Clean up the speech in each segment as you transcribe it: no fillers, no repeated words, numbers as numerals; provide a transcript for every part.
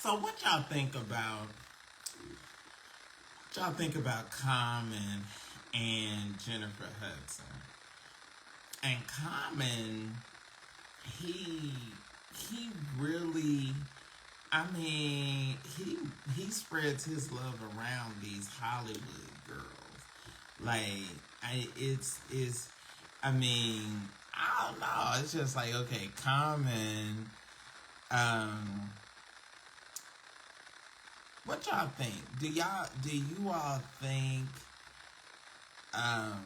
So what y'all think about Common and Jennifer Hudson? And Common, he he really, I mean, he spreads his love around these Hollywood girls. Like, it's I mean, I don't know. It's just like, okay, Common. Um, what y'all think? Do you all think? Um,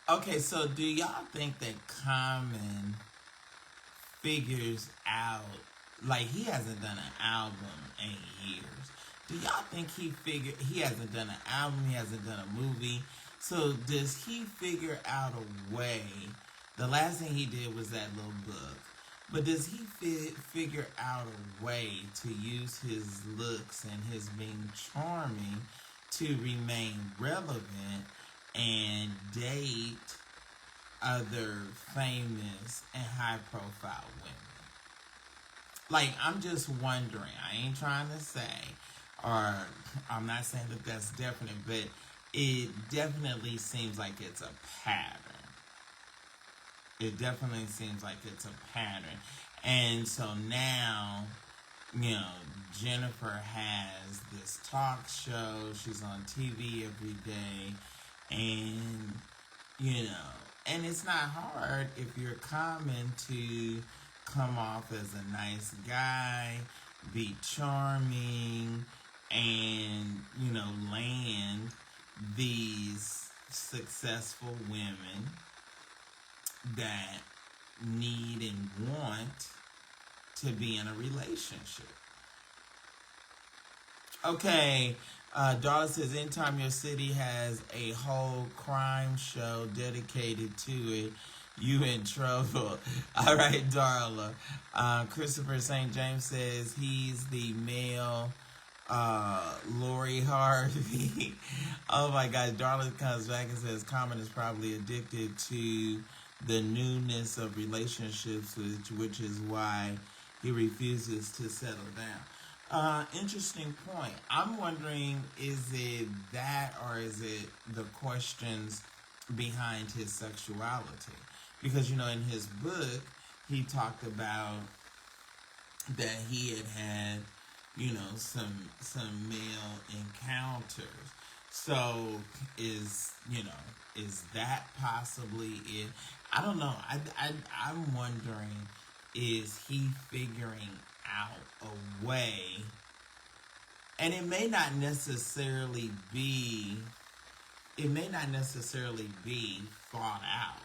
okay, so do y'all think that Common figures out, like, he hasn't done an album in years? Do y'all think he hasn't done an album, he hasn't done a movie? So does he figure out a way? The last thing he did was that little book. But does he figure out a way to use his looks and his being charming to remain relevant and date other famous and high profile women? Like, I'm just wondering. I ain't trying to say, or I'm not saying that that's definite, but it definitely seems like it's a pattern. It definitely seems like it's a pattern. And so now, you know, Jennifer has this talk show. She's on TV every day. And, you know, and it's not hard if you're Common to come off as a nice guy, be charming, and, you know, land these successful women that need and want to be in a relationship. Okay, Darla says, anytime your city has a whole crime show dedicated to it, you in trouble. All right, Darla. Christopher St. James says he's the male Lori Harvey. Oh my gosh, Darla comes back and says Common is probably addicted to the newness of relationships, which is why he refuses to settle down. Interesting point. I'm wondering, is it that, or is it the questions behind his sexuality? Because, you know, in his book, he talked about that he had, you know, some male encounters. So is that possibly it? I don't know. I'm wondering, is he figuring out a way? And it may not necessarily be thought out.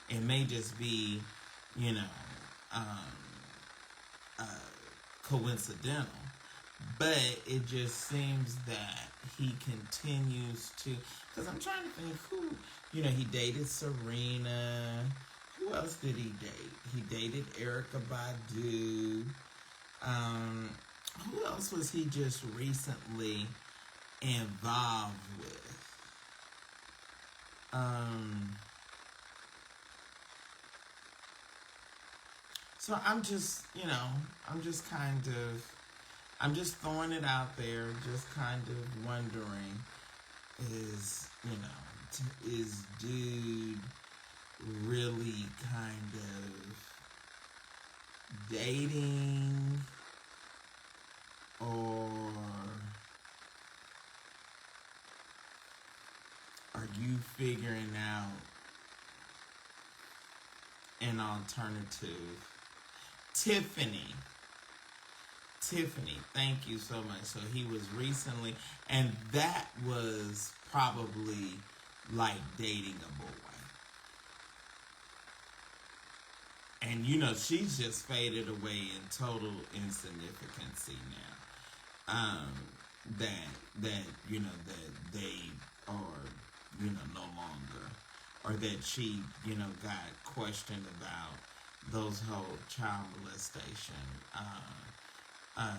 It may just be, you know, um, uh, coincidental. But it just seems that he continues to. Because I'm trying to think who. You know, he dated Serena. Who else did he date? He dated Erica Badu. Um, who else was he just recently involved with? Um, so I'm just, you know, I'm just throwing it out there, just kind of wondering, is, you know, is dude really kind of dating, or are you figuring out an alternative? Tiffany. Tiffany, thank you so much. So he was recently, and that was probably like dating a boy. And you know, she's just faded away in total insignificancy now. That you know that they are, you know, no longer, or that she, you know, got questioned about those whole child molestation uh,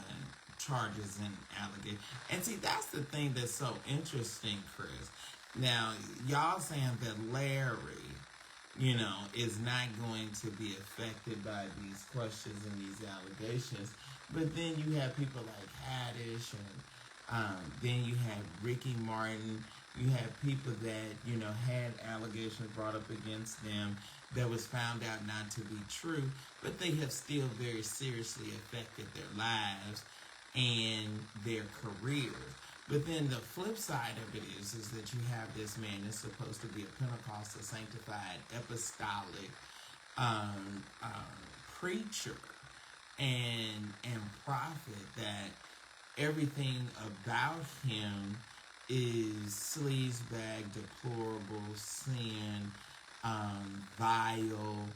charges and allegations. And see, that's the thing that's so interesting, Chris. Now, y'all saying that Larry is not going to be affected by these questions and these allegations. But then you have people like Haddish, and then you have Ricky Martin. You have people that, had allegations brought up against them that was found out not to be true, but they have still very seriously affected their lives and their careers. But then the flip side of it is that you have this man that's supposed to be a Pentecostal, sanctified, apostolic preacher and prophet, that everything about him is sleazebag, deplorable, sin, vile,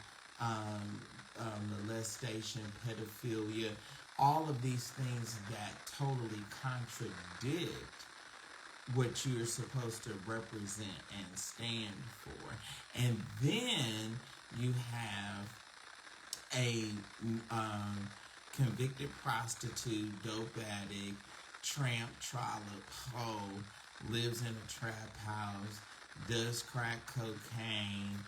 molestation, pedophilia, all of these things that totally contradict what you're supposed to represent and stand for. And then you have a convicted prostitute, dope addict, tramp, trollop, hoe, lives in a trap house, does crack cocaine,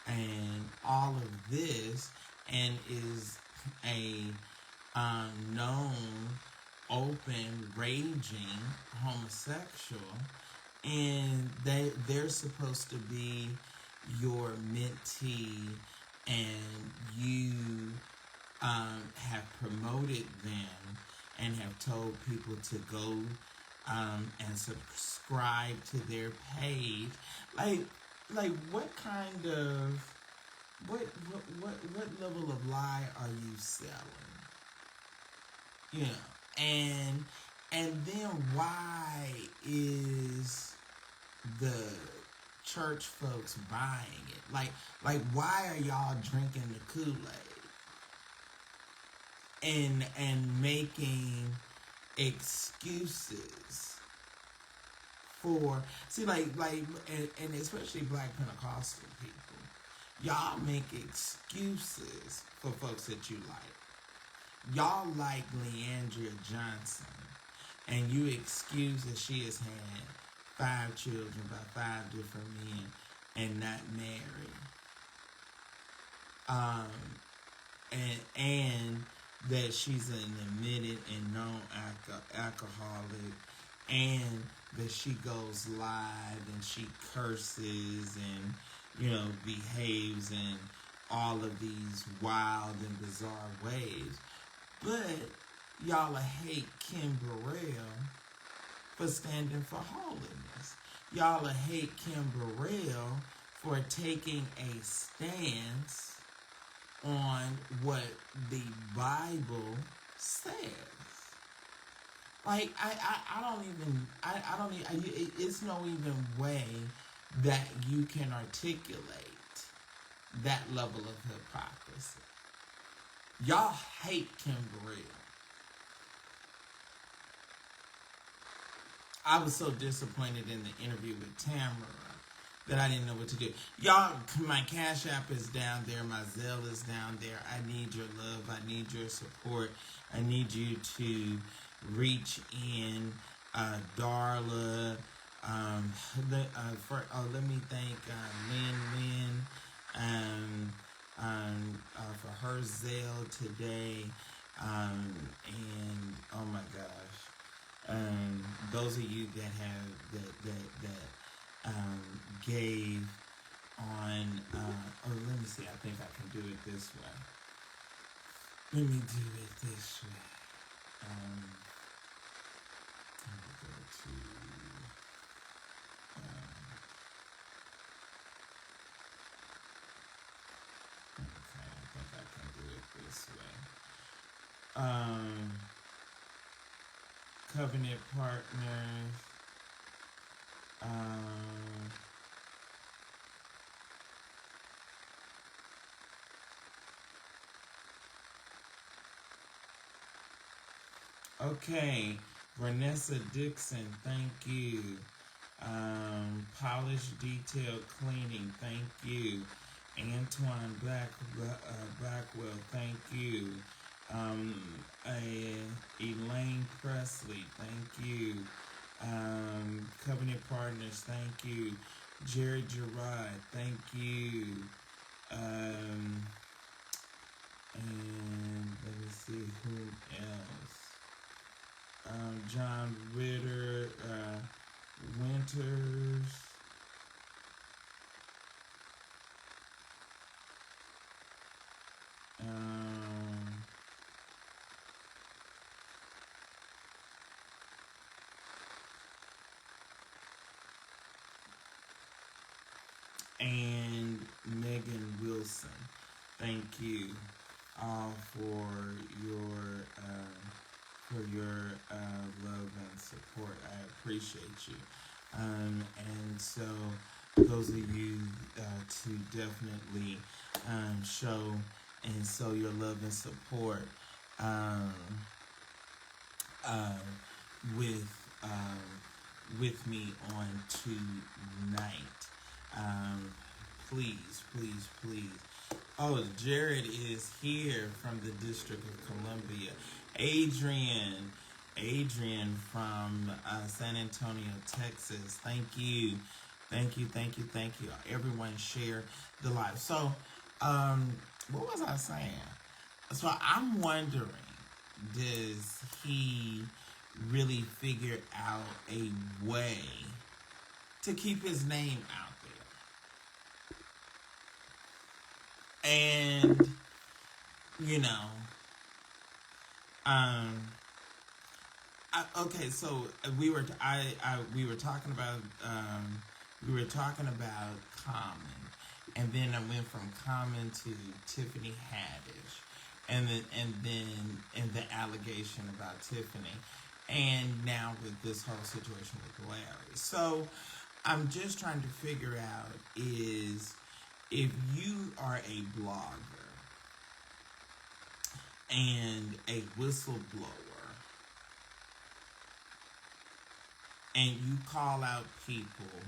and all of this, and is a known, open, raging homosexual, and they're supposed to be your mentee, and you have promoted them and have told people to go and subscribe to their page. Like what kind of what level of lie are you selling? And then why is the church folks buying it? Like why are y'all drinking the Kool-Aid and making excuses for, and especially Black Pentecostal people, y'all make excuses for folks that you like. Y'all like Leandria Johnson, and you excuse that she has had 5 children by 5 different men and not married. And that she's an admitted and known alcoholic, and that she goes live and she curses and, behaves in all of these wild and bizarre ways. But y'all hate Kim Burrell for standing for holiness. Y'all hate Kim Burrell for taking a stance on what the Bible says. Like, it's no even way that you can articulate that level of hypocrisy. Y'all hate Kim Burrell. I was so disappointed in the interview with Tamara that I didn't know what to do. Y'all, my Cash App is down there. My Zelle is down there. I need your love. I need your support. I need you to reach in. Darla. Let me thank Lynn for her Zelle today. And oh my gosh. Those of you that have that gave on let me see, I think I can do it this way. Let me do it this way. Let me go to okay, I think I can do it this way. Covenant Partners. Okay, Vanessa Dixon, thank you. Polish Detail Cleaning, thank you. Antoine Blackwell, thank you. Elaine Presley, thank you. Covenant Partners, thank you. Jerry Gerard, thank you. John Ritter, Winters, um, and Megan Wilson. Thank you all for your love and support. I appreciate you. And so those of you to definitely show and show your love and support um, uh, with with me on tonight. Um, please, please, please. Oh, Jared is here from the District of Columbia. Adrian from San Antonio, Texas. Thank you. Thank you, thank you, thank you. Everyone share the live. So, what was I saying? So I'm wondering, does he really figure out a way to keep his name out there? And, you know, um, okay, so we were talking about Common, and then I went from Common to Tiffany Haddish, and then the allegation about Tiffany, and now with this whole situation with Larry. So I'm just trying to figure out is if you are a blogger and a whistleblower and you call out people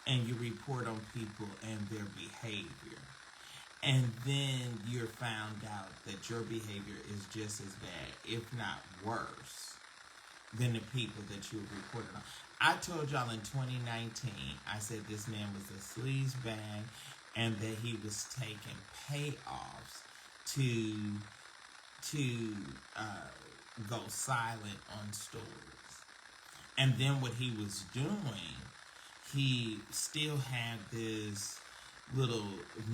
and you report on people and their behavior, and then you're found out that your behavior is just as bad, if not worse, than the people that you reported on. I told y'all in 2019, I said this man was a sleaze bag and that he was taking payoffs to go silent on stories. And then what he was doing, he still had this little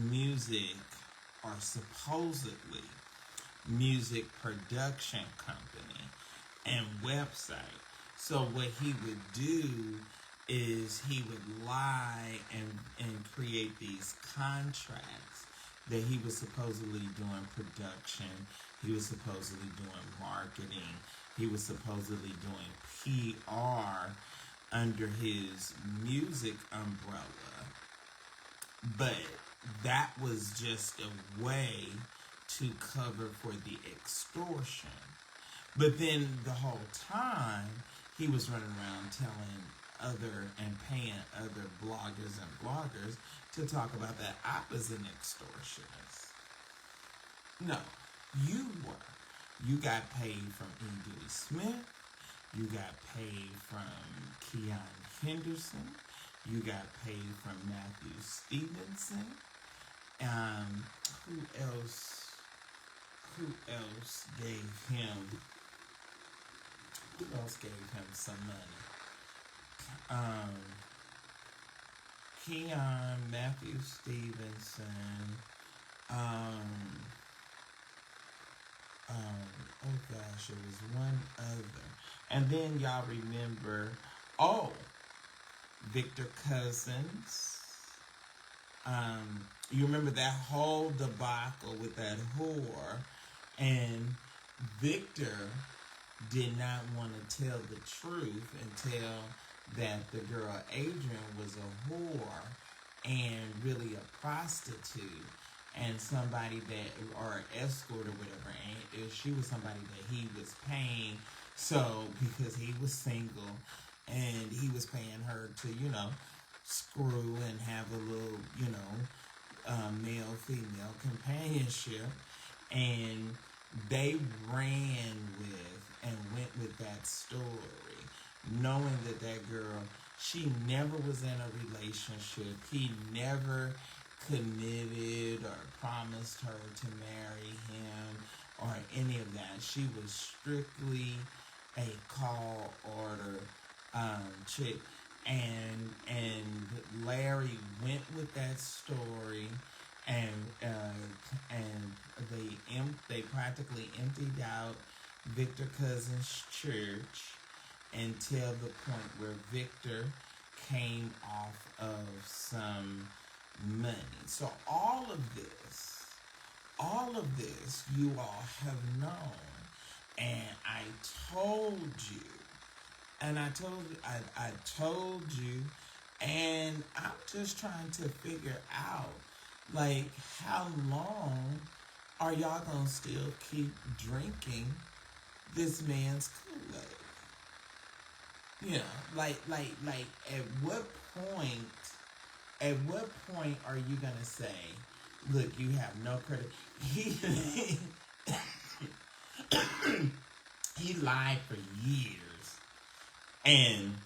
music or supposedly music production company and website. So what he would do is he would lie and create these contracts that he was supposedly doing production, he was supposedly doing marketing, he was supposedly doing PR under his music umbrella. But that was just a way to cover for the extortion. But then the whole time, he was running around telling other and paying other bloggers and bloggers to talk about that I was an extortionist. No, you were. You got paid from E. Dewey Smith. You got paid from Keon Henderson. You got paid from Matthew Stevenson. Who else? Who else gave him? Who else gave him some money? Keon, Matthew Stevenson. Oh gosh, it was one other. And then y'all remember, Victor Cousins. You remember that whole debacle with that whore, and Victor did not want to tell the truth and tell that the girl Adrian was a whore and really a prostitute and somebody that, or an escort or whatever, and she was somebody that he was paying, so because he was single and he was paying her to, screw and have a little, male-female companionship, and they ran with and went with that story, knowing that that girl, she never was in a relationship. He never committed or promised her to marry him or any of that. She was strictly a call order chick, and Larry went with that story, and they practically emptied out Victor Cousins' church until the point where Victor came off of some money. So all of this you all have known, and I told you, I told you, and I'm just trying to figure out, like, how long are y'all gonna still keep drinking this man's Kool-Aid? You know, like, point, at what point are you gonna say, look, you have no credit? He lied for years and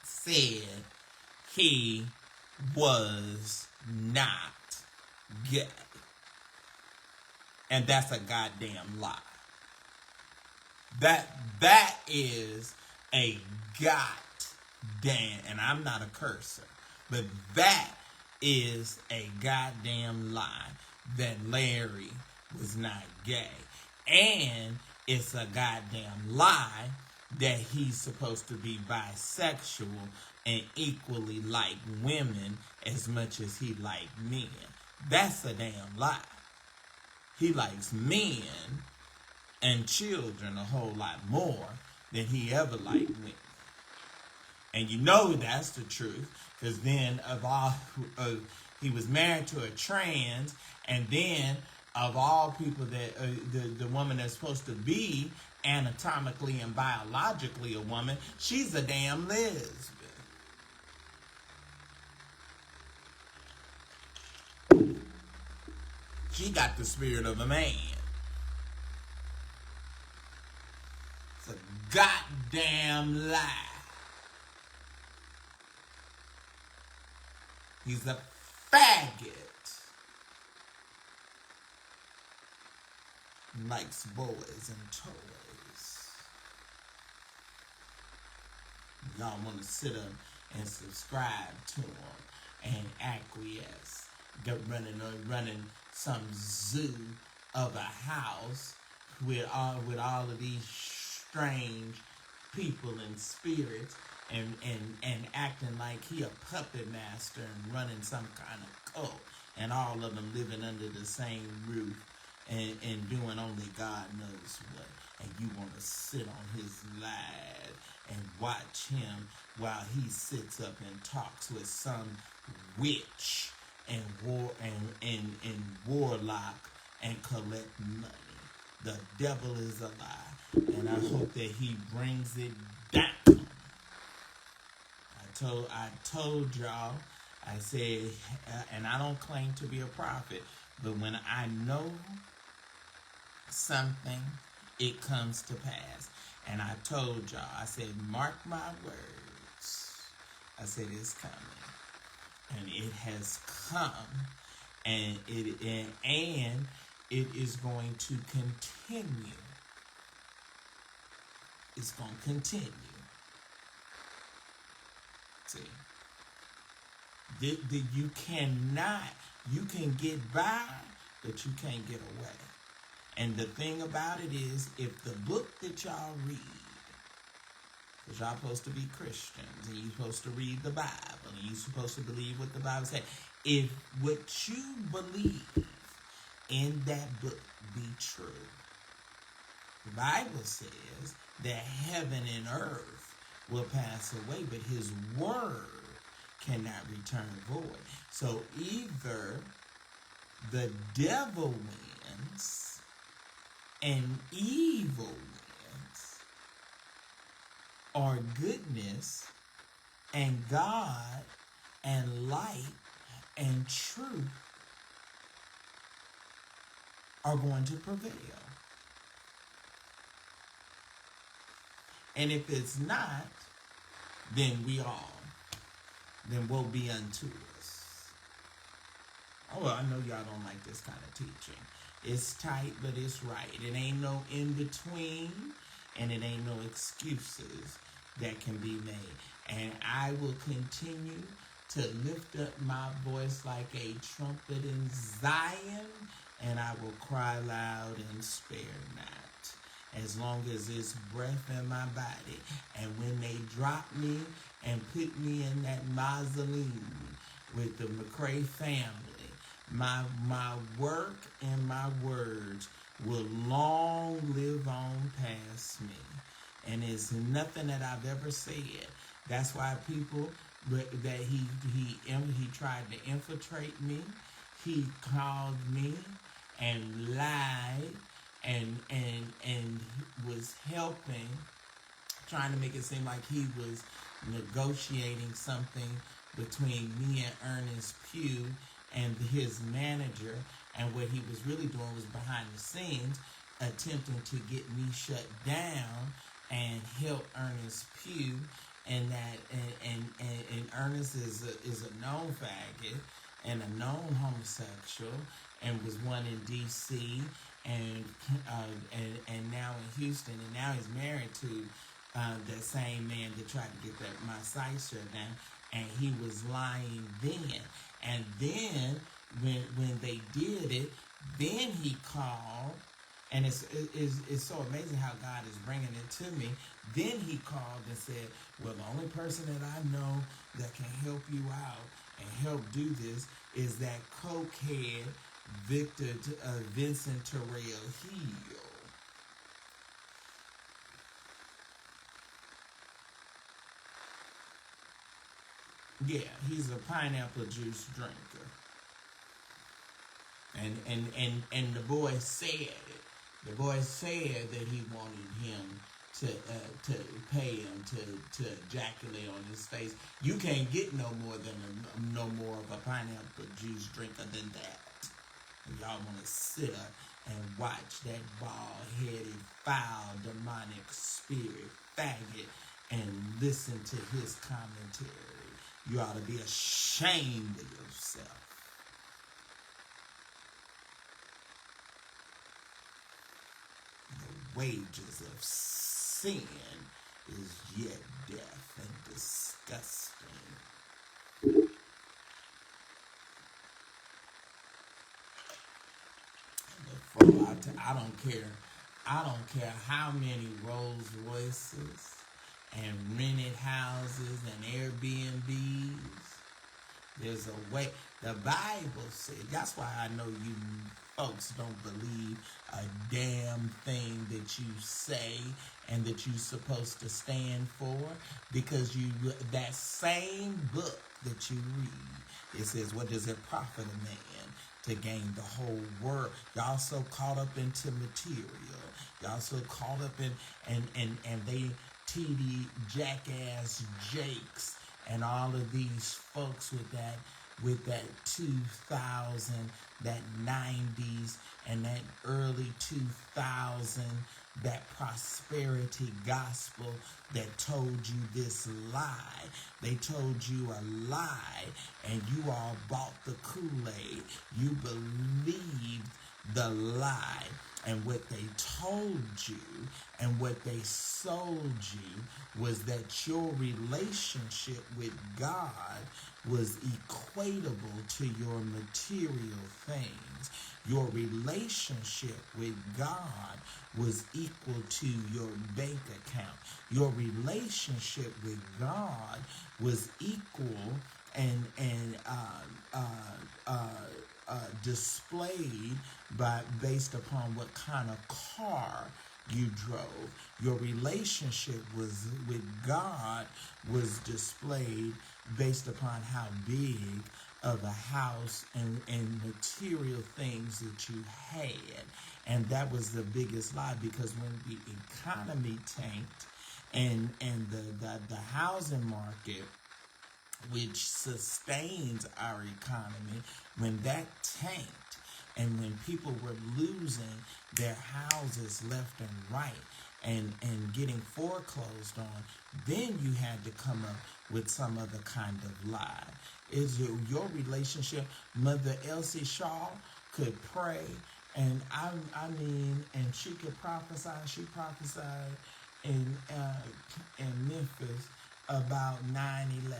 said he was not gay. And that's a goddamn lie. That is a goddamn, and I'm not a cursor, but that is a goddamn lie that Larry was not gay. And it's a goddamn lie that he's supposed to be bisexual and equally like women as much as he liked men. That's a damn lie. He likes men and children a whole lot more than he ever liked women. And you know that's the truth, because then he was married to a trans, and then of all people, that the woman that's supposed to be anatomically and biologically a woman, she's a damn lesbian. She got the spirit of a man. It's a goddamn lie. He's a faggot. Likes boys and toys. Y'all want to sit up and subscribe to him and acquiesce. Running some zoo of a house with all of these strange people and spirits, and acting like he a puppet master and running some kind of cult, and all of them living under the same roof and doing only God knows what. And you want to sit on his live and watch him while he sits up and talks with some witch and warlock and collect money. The devil is a lie, and I hope that he brings it down. I told y'all, I said, and I don't claim to be a prophet, but when I know something, it comes to pass. And I told y'all, I said, mark my words. I said, it's coming. And it has come. And it is going to continue. It's going to continue. See, you can get by, but you can't get away. And the thing about it is, if the book that y'all read, because y'all supposed to be Christians, and you're supposed to read the Bible, and you're supposed to believe what the Bible says, if what you believe in that book be true, the Bible says that heaven and earth will pass away, but his word cannot return void. So either the devil wins and evil wins, or goodness and God and light and truth are going to prevail. And if it's not, then woe be unto us. Oh, well, I know y'all don't like this kind of teaching. It's tight, but it's right. It ain't no in between, and it ain't no excuses that can be made. And I will continue to lift up my voice like a trumpet in Zion, and I will cry loud and spare not, as long as there's breath in my body. And when they drop me and put me in that mausoleum with the McCray family, my work and my words will long live on past me. And it's nothing that I've ever said. That's why people that he tried to infiltrate me. He called me and lied and was helping, trying to make it seem like he was negotiating something between me and Ernest Pugh and his manager, and what he was really doing was behind the scenes attempting to get me shut down and help Ernest Pugh. And that and Ernest is a known faggot and a known homosexual, and was one in D.C. and now in Houston, and now he's married to that same man that tried to get my site shut down, and he was lying then. And then when they did it, then he called. And it's so amazing how God is bringing it to me. Then he called and said, well, the only person that I know that can help you out and help do this is that cokehead Vincent Terrell Hill. Yeah, he's a pineapple juice drinker. And the boy said it. The boy said that he wanted him to pay him to ejaculate on his face. You can't get no more of a pineapple juice drinker than that. And y'all want to sit up and watch that bald-headed, foul, demonic spirit faggot and listen to his commentary. You ought to be ashamed of yourself. Wages of sin is yet death and disgusting. I don't care how many Rolls Royces and rented houses and Airbnbs. There's a way. The Bible said, that's why I know you folks don't believe a damn thing that you say and that you're supposed to stand for, because that same book that you read, it says, what does it profit a man to gain the whole world? Y'all so caught up into material. Y'all so caught up in and they TD jackass Jakes and all of these folks with that 2000, that 90s, and that early 2000, that prosperity gospel that told you this lie. They told you a lie, and you all bought the Kool-Aid. You believed the lie. And what they told you and what they sold you was that your relationship with God was equatable to your material things. Your relationship with God was equal to your bank account. Your relationship with God was equal and displayed based upon what kind of car you drove. Your relationship with God was displayed based upon how big of a house and material things that you had. And that was the biggest lie, because when the economy tanked and the housing market, which sustains our economy, when that tanked and when people were losing their houses left and right and getting foreclosed on, then you had to come up with some other kind of lie. Is your relationship? Mother Elsie Shaw could pray, and I mean, and she could prophesy. She prophesied in Memphis about 9/11,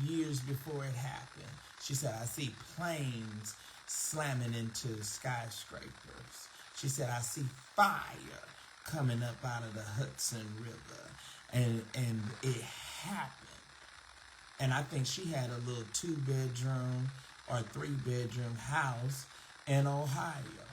years before it happened. She said, I see planes slamming into skyscrapers. She said, I see fire coming up out of the Hudson River. And it happened. And I think she had a little 2-bedroom or 3-bedroom house in Ohio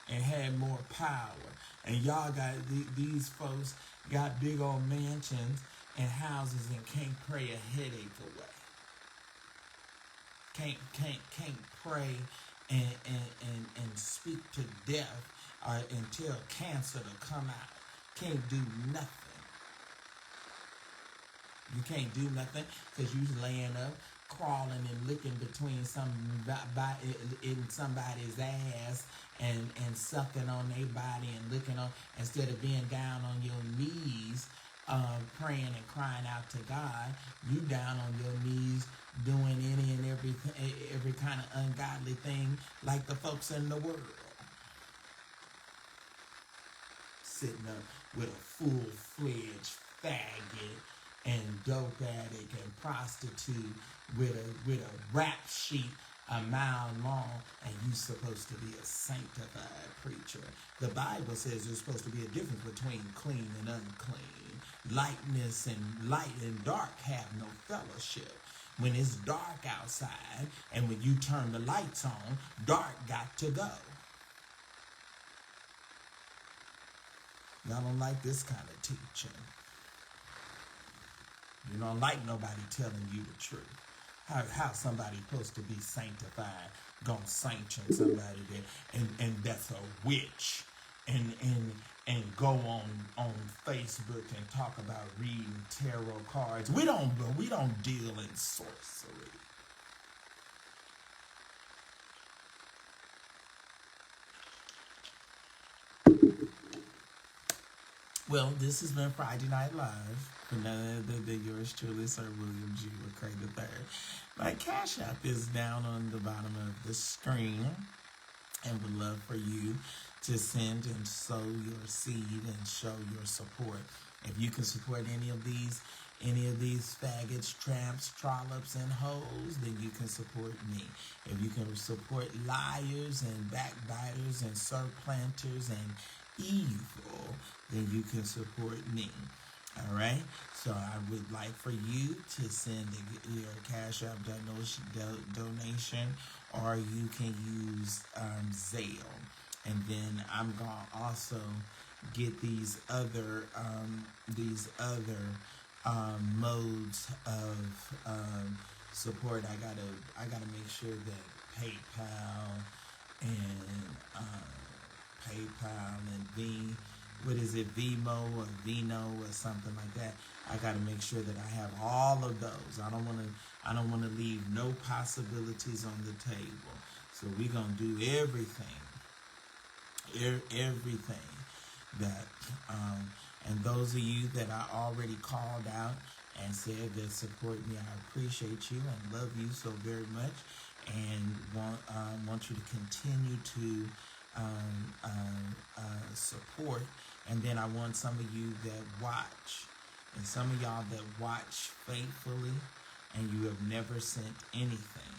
and had more power. And y'all got these folks got big old mansions and houses and can't pray a headache away. Can't pray and speak to death and tell cancer to come out. Can't do nothing. You can't do nothing because you laying up, crawling and looking between in somebody's ass and sucking on their body and looking on, instead of being down on your knees, praying and crying out to God. You down on your knees doing any and every kind of ungodly thing like the folks in the world. Sitting up with a full-fledged faggot and dope addict and prostitute with a rap sheet a mile long, and you supposed to be a sanctified preacher. The Bible says there's supposed to be a difference between clean and unclean. Light and dark have no fellowship. When it's dark outside and when you turn the lights on, dark got to go. Y'all don't like this kind of teaching. You don't like nobody telling you the truth. How somebody supposed to be sanctified, gonna sanction somebody that and that's a witch, and go on Facebook and talk about reading tarot cards. We don't deal in sorcery. Well, this has been Friday Night Live for none other than yours truly, Sir William G. McCray III. My Cash App is down on the bottom of the screen, and would love for you to send and sow your seed and show your support. If you can support any of these faggots, tramps, trollops, and hoes, then you can support me. If you can support liars and backbiters and surplanters and evil, then you can support me. All right, so I would like for you to send your Cash App donation, or you can use Zelle, and then I'm gonna also get these other modes of support. I gotta make sure that PayPal and Vimo or Vino or something like that. I got to make sure that I have all of those. I don't want to leave no possibilities on the table. So we're gonna do everything that and those of you that I already called out and said that support me, I appreciate you and love you so very much, and want you to continue to support. And then I want some of you that watch, and some of y'all that watch faithfully and you have never sent anything.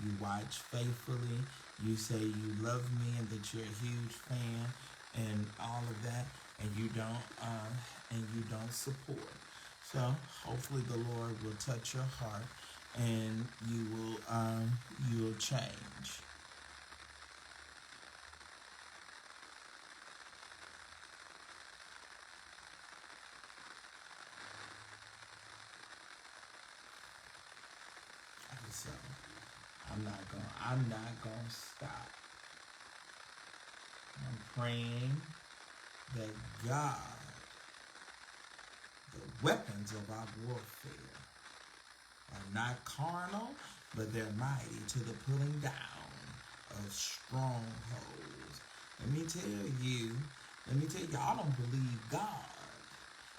You watch faithfully, you say you love me and that you're a huge fan and all of that, and you don't support. So hopefully the Lord will touch your heart and you will change. So I'm not gonna stop. I'm praying that God, the weapons of our warfare are not carnal, but they're mighty to the pulling down of strongholds. Let me tell you, y'all don't believe God.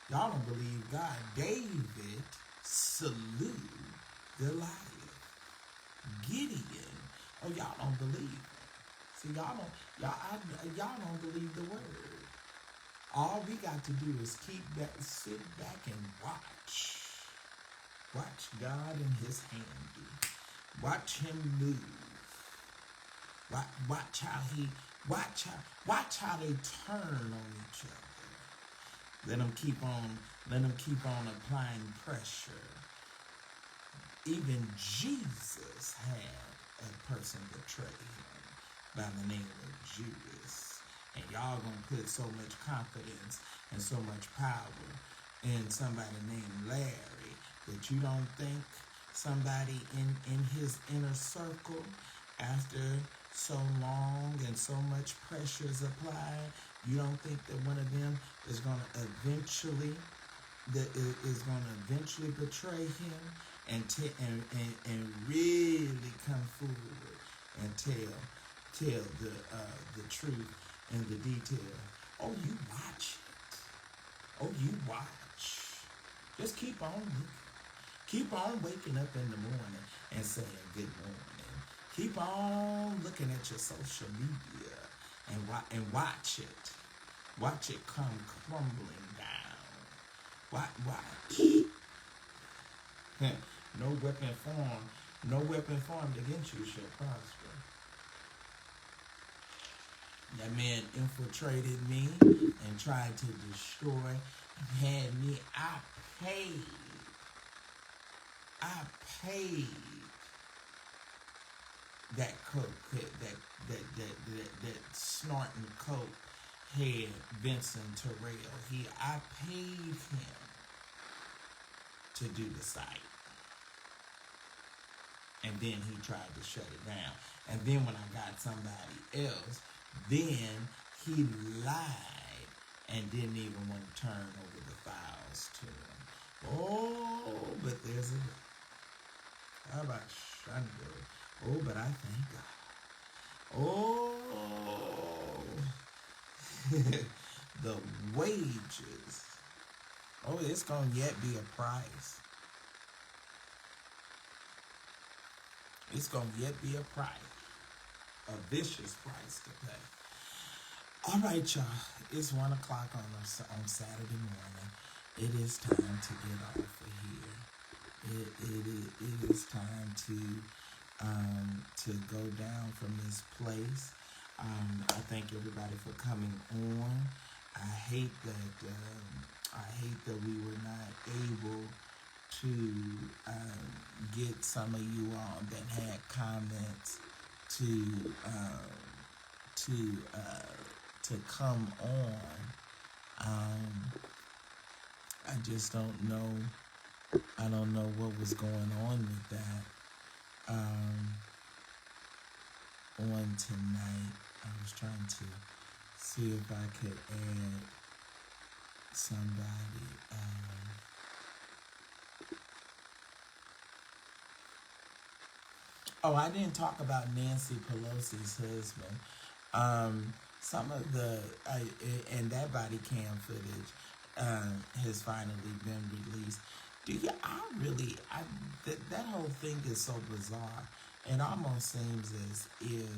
Y'all don't believe God. David slew Goliath. Gideon. Oh, y'all don't believe it. See, y'all don't believe the word. All we got to do is sit back and watch. Watch God and his hand do. Watch him move. Watch how watch how they turn on each other. Let them keep on applying pressure. Even Jesus had a person betray him by the name of Judas. And y'all gonna put so much confidence and so much power in somebody named Larry that you don't think somebody in his inner circle, after so long and so much pressure is applied, you don't think that one of them is gonna eventually betray him and really come forward and tell the truth and the detail. Oh, you watch it. Oh, you watch. Just keep on looking. Keep on waking up in the morning and saying good morning. Keep on looking at your social media and watch it. Watch it come crumbling down. Watch. No weapon formed against you shall prosper. That man infiltrated me and tried to destroy and had me. I paid that coke, that snorting coke head Vincent Terrell. I paid him to do the site. And then he tried to shut it down. And then when I got somebody else, then he lied and didn't even want to turn over the files to him. Oh, but there's a... How about Shando? Oh, but I thank God. Oh, the wages. Oh, it's going to yet be a price. It's going to yet be a price. A vicious price to pay. All right, y'all. It's 1 o'clock on Saturday morning. It is time to get off of here. It is time to go down from this place. I thank everybody for coming on. I hate that we were not able to get some of you all that had comments to come on. I just don't know. I don't know what was going on with that on tonight. I was trying to see if I could add somebody. Oh, I didn't talk about Nancy Pelosi's husband. Some of and that body cam footage has finally been released. That whole thing is so bizarre. It almost seems as if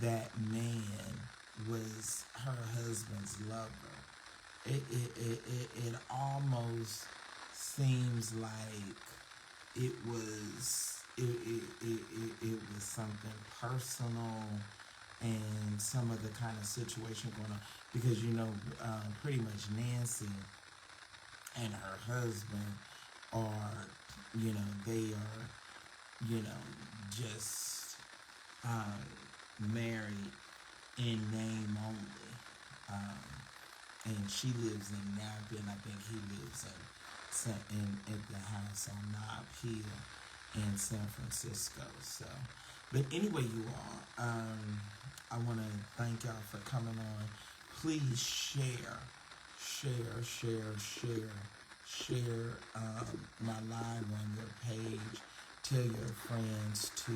that man was her husband's lover. It almost seems like it was something personal and some of the kind of situation going on, because pretty much Nancy and her husband are, they are, just married in name only. And she lives in Napa, and I think he lives in the house on Nob Hill in San Francisco. So, but anyway, you all, I want to thank y'all for coming on. Please share my live on your page. Tell your friends to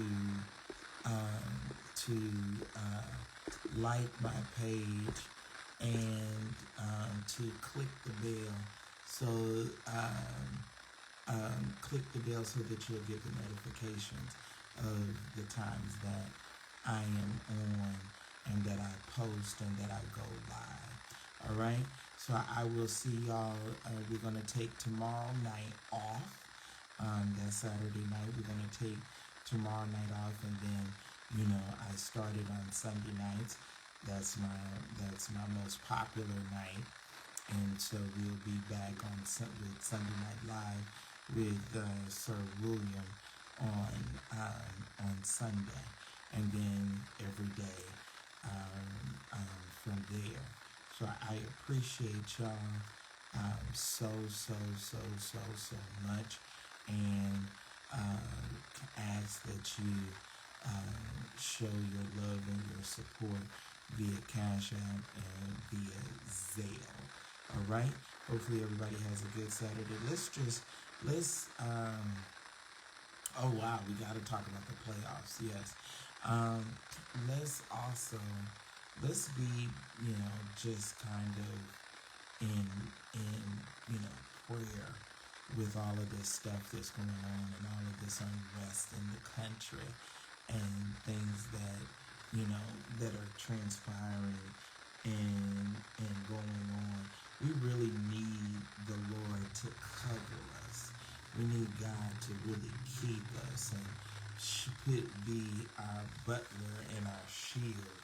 like my page and to click the bell. So click the bell so that you'll get the notifications of the times that I am on and that I post and that I go live. All right. So I will see y'all. We're gonna take tomorrow night off. That Saturday night we're gonna take tomorrow night off, and then I started on Sunday nights. That's my most popular night, and so we'll be back with Sunday Night Live with Sir William on Sunday, and then every day from there. So I appreciate y'all so much, and ask that you show your love and your support via Cash App and via Zelle. All right. Hopefully everybody has a good Saturday. Let's oh wow, we got to talk about the playoffs. Yes. Let's be just kind of in prayer with all of this stuff that's going on and all of this unrest in the country and things that that are transpiring and going on. We really need the Lord to cover us. We need God to really keep us and be our butler and our shield,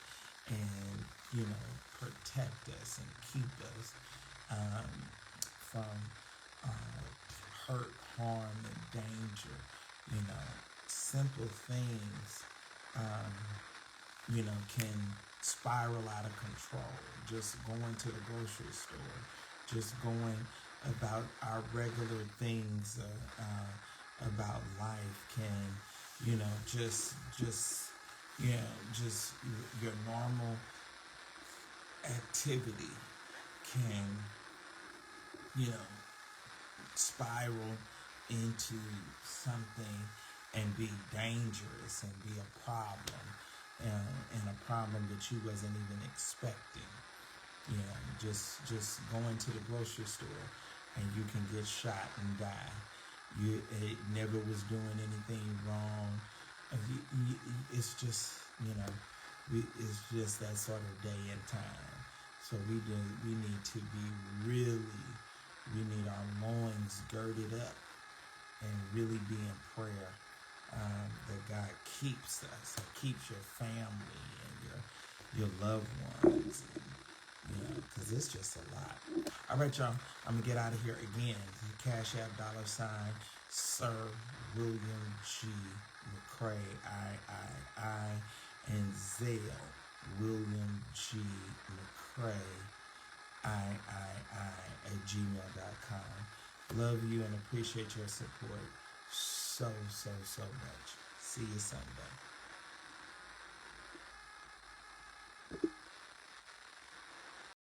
and protect us and keep us from hurt, harm, and danger. Simple things can spiral out of control. Just going to the grocery store, just going about our regular things about life can just your normal activity can spiral into something and be dangerous and be a problem, and a problem that you wasn't even expecting. Just going to the grocery store and you can get shot and die. It never was doing anything wrong. It's just it's just that sort of day and time. So we need to be we need our loins girded up and really be in prayer, that God keeps us and keeps your family and your loved ones, because it's just a lot. All right, y'all. I'm gonna get out of here again. Cash App $ Sir William G. McCray I and Zelle William G. McCray I at gmail.com. Love you and appreciate your support so much. See you Sunday.